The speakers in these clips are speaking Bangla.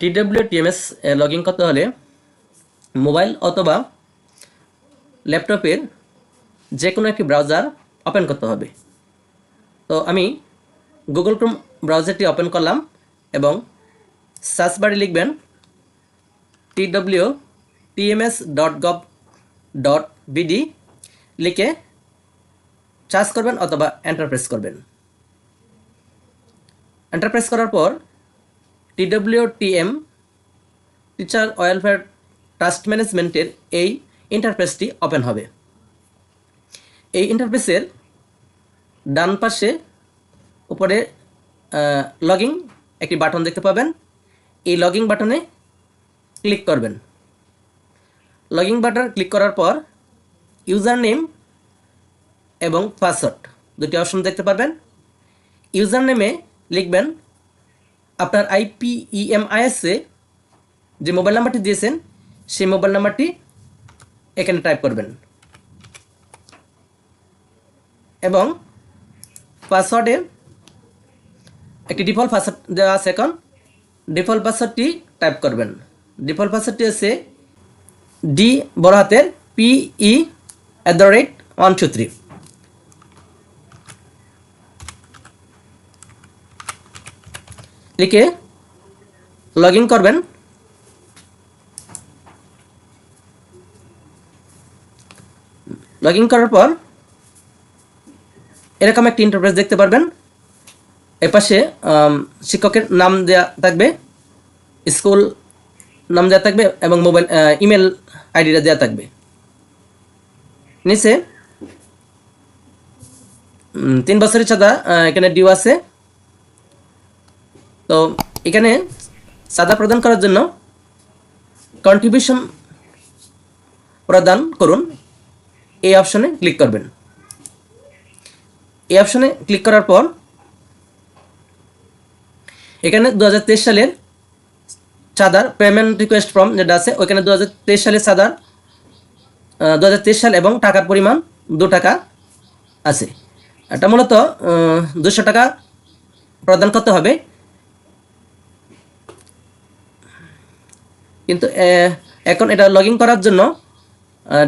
TWTMS লগ ইন করতে হলে মোবাইল অথবা ল্যাপটপের যে কোনো একটি ব্রাউজার ওপেন করতে হবে। তো আমি গুগল ক্রোম ব্রাউজারটি ওপেন করলাম এবং সার্চ বারে লিখবেন twtms.gov.bd লিখে সার্চ করবেন অথবা এন্টার প্রেস করবেন। এন্টার প্রেস করার পর TWTM টিচার ওয়েলফেয়ার ট্রাস্ট ম্যানেজমেন্টের এই ইন্টারফেসটি ওপেন হবে। এই ইন্টারফেসের ডান পাশে উপরে লগইন একটি বাটন দেখতে পাবেন। এই লগইন বাটনে ক্লিক করবেন। লগইন বাটন ক্লিক করার পর ইউজার নেম এবং পাসওয়ার্ড দুটি অপশন দেখতে পারবেন। ইউজার নেমে লিখবেন আপনার IPEMIS-এ যে মোবাইল নাম্বারটি দিয়েছেন সেই মোবাইল নাম্বারটি এখানে টাইপ করবেন এবং পাসওয়ার্ডে একটি ডিফল্ট পাসওয়ার্ড দেওয়া আছে। এখন ডিফল্ট পাসওয়ার্ডটি টাইপ করবেন। ডিফল্ট পাসওয়ার্ডটি হচ্ছে ডি বড় হাতের PE@123। লিখে লগ ইন করবেন। লগ ইন করার পর এরকম একটি ইন্টারফেস দেখতে পারবেন। এপাশে শিক্ষকের নাম দেওয়া থাকবে, স্কুল নাম দেওয়া থাকবে এবং মোবাইল ইমেল আইডিটা দেওয়া থাকবে। নিচে 3 বছরের চাঁদা এখানে ডিউ আছে। তো এখানে চাঁদা প্রদান করার জন্য কন্ট্রিবিউশন প্রদান করুন এই অপশনে ক্লিক করবেন। এই অপশনে ক্লিক করার পর এখানে 2023 সালের চাঁদার পেমেন্ট রিকোয়েস্ট ফর্ম যেটা আছে ওইখানে 2023 সালের চাঁদার 2023 সাল এবং টাকার পরিমাণ 2 টাকা আছে। এটা মূলত 200 টাকা প্রদান করতে হবে, কিন্তু এখন এটা লগ ইন করার জন্য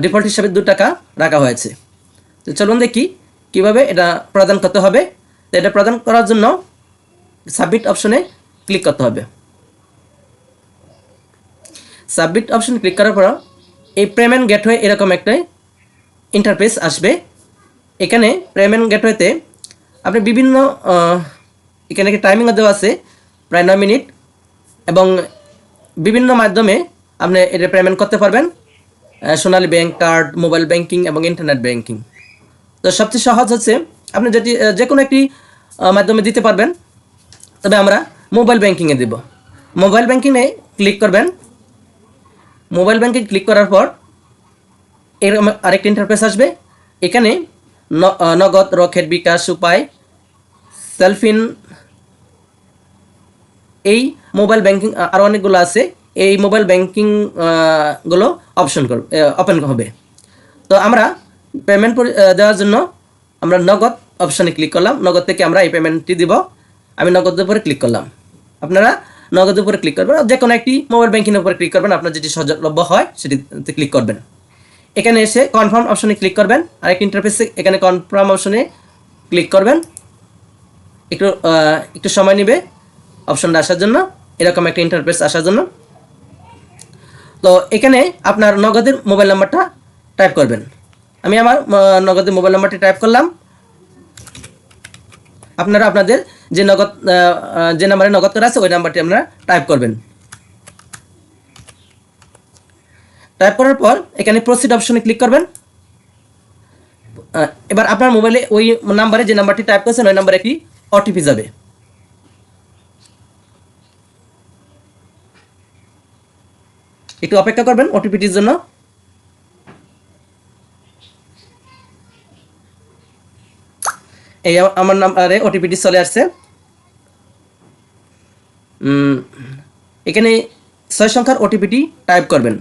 ডিফল্ট হিসাবে 2 টাকা রাখা হয়েছে। তো চলুন দেখি কীভাবে এটা প্রদান করতে হবে। তো এটা প্রদান করার জন্য সাবমিট অপশনে ক্লিক করতে হবে। সাবমিট অপশনে ক্লিক করার পর এই পেমেন্ট গেটওয়ে এরকম একটা ইন্টারফেস আসবে। এখানে পেমেন্ট গেটওয়েতে আপনি বিভিন্ন এখানে টাইমিংও দেওয়া আছে প্রায় 9 মিনিট এবং বিভিন্ন মাধ্যমে আপনি এটা পেমেন্ট করতে পারবেন, সোনালী ব্যাংক, কার্ড, মোবাইল ব্যাংকিং এবং ইন্টারনেট ব্যাংকিং। তো সবচেয়ে সহজ হচ্ছে আপনি যেটি যে কোনো একটি মাধ্যমে দিতে পারবেন, তবে আমরা মোবাইল ব্যাংকিংয়ে দেব। মোবাইল ব্যাংকিংয়ে ক্লিক করবেন। মোবাইল ব্যাংকিং ক্লিক করার পর এরকম আরেকটি ইন্টারফেস আসবে। এখানে নগদ, রকেট, বিকাশ, উপায়, সেলফিন, এই মোবাইল ব্যাংকিং আরও অনেকগুলো আছে। এই মোবাইল ব্যাংকিং গুলো ওপেন হবে। তো আমরা পেমেন্ট দেওয়ার জন্য আমরা নগদ অপশানে ক্লিক করলাম। নগদ থেকে আমরা এই পেমেন্টটি দিব। আমি নগদের উপরে ক্লিক করলাম। আপনারা নগদের উপরে ক্লিক করবেন, যে কোনো একটি মোবাইল ব্যাংকিংয়ের উপরে ক্লিক করবেন, আপনার যেটি সহজলভ্য হয় সেটিতে ক্লিক করবেন। এখানে এসে কনফার্ম অপশনে ক্লিক করবেন। আরেকটি ইন্টারফেসে এখানে কনফার্ম অপশনে ক্লিক করবেন। একটু সময় নেবে অপশনটা আসার জন্য, এরকম একটা ইন্টারফেস আসার জন্য। তো এখানে আপনার নগদের মোবাইল নাম্বারটা টাইপ করবেন। আমি আমার নগদের মোবাইল নাম্বারটি টাইপ করলাম। আপনারা আপনাদের যে নাম্বারে নগদ করা আছে ওই নাম্বারটি আপনারা টাইপ করবেন। টাইপ করার পর এখানে প্রসিড অপশনে ক্লিক করবেন। এবার আপনার মোবাইলে ওই নাম্বারে যে নাম্বারটি টাইপ করেছেন ওই নাম্বারে একটি OTP যাবে। একটু অপেক্ষা করবেন OTPটির জন্য। এই আমার নাম্বারে OTPটি চলে আসছে। এখানে 6 সংখ্যার OTPটি টাইপ করবেন।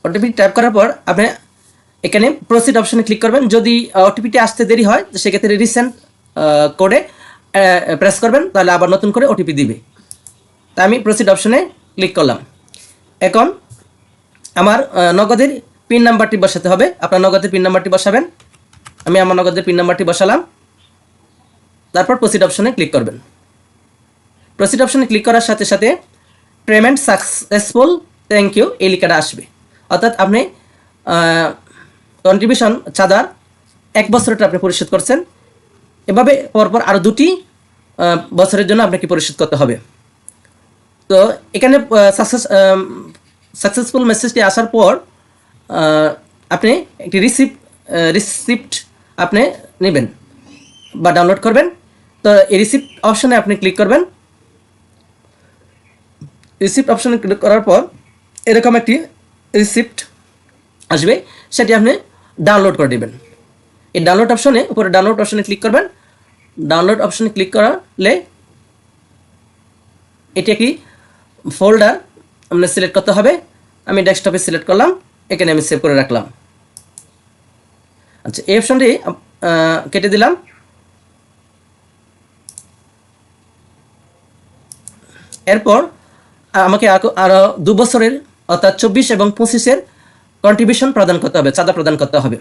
OTPটি টাইপ করার পর আপনি এখানে প্রসিড অপশনে ক্লিক করবেন। যদি OTPটি আসতে দেরি হয় সেক্ষেত্রে রিসেন্ট কোডে প্রেস করবেন, তাহলে আবার নতুন করে ওটিপি দিবে। তা আমি প্রসিড অপশনে ক্লিক করলাম। এখন আমার নগদের পিন নাম্বারটি বসাতে হবে। আপনার নগদের পিন নাম্বারটি বসাবেন। আমি আমার নগদের পিন নাম্বারটি বসালাম। তারপর প্রসিড অপশনে ক্লিক করবেন। প্রসিড অপশনে ক্লিক করার সাথে সাথে পেমেন্ট সাকসেসফুল, থ্যাংক ইউ এই লেখাটা আসবে। অর্থাৎ আপনি কন্ট্রিবিউশন চাঁদার 1 বছরটা আপনি পরিশোধ করছেন। এভাবে পরপর আরও 2টি বছরের জন্য আপনাকে পরিশোধ করতে হবে। তো এখানে সাকসেসফুল মেসেজটি আসার পর আপনি একটি রিসিপ্ট আপনি নেবেন বা ডাউনলোড করবেন। তো এই রিসিপ্ট অপশনে আপনি ক্লিক করবেন। রিসিপ্ট অপশনে ক্লিক করার পর এরকম একটি রিসিপ্ট আসবে, সেটি আপনি ডাউনলোড করে নেবেন। এই ডাউনলোড অপশনে, উপরে ডাউনলোড অপশনে ক্লিক করবেন। ডাউনলোড অপশনে ক্লিক করালে এটি একটি ফোল্ডার আপনি সিলেক্ট করতে হবে। আমি ডেস্কটপে সিলেক্ট করলাম, এখানে আমি সেভ করে রাখলাম। আচ্ছা, এই অপশনটি কেটে দিলাম। এরপর আমাকে আরও 2 বছরের অর্থাৎ 24 এবং 25-এর কন্ট্রিবিউশন প্রদান করতে হবে, চাঁদা প্রদান করতে হবে।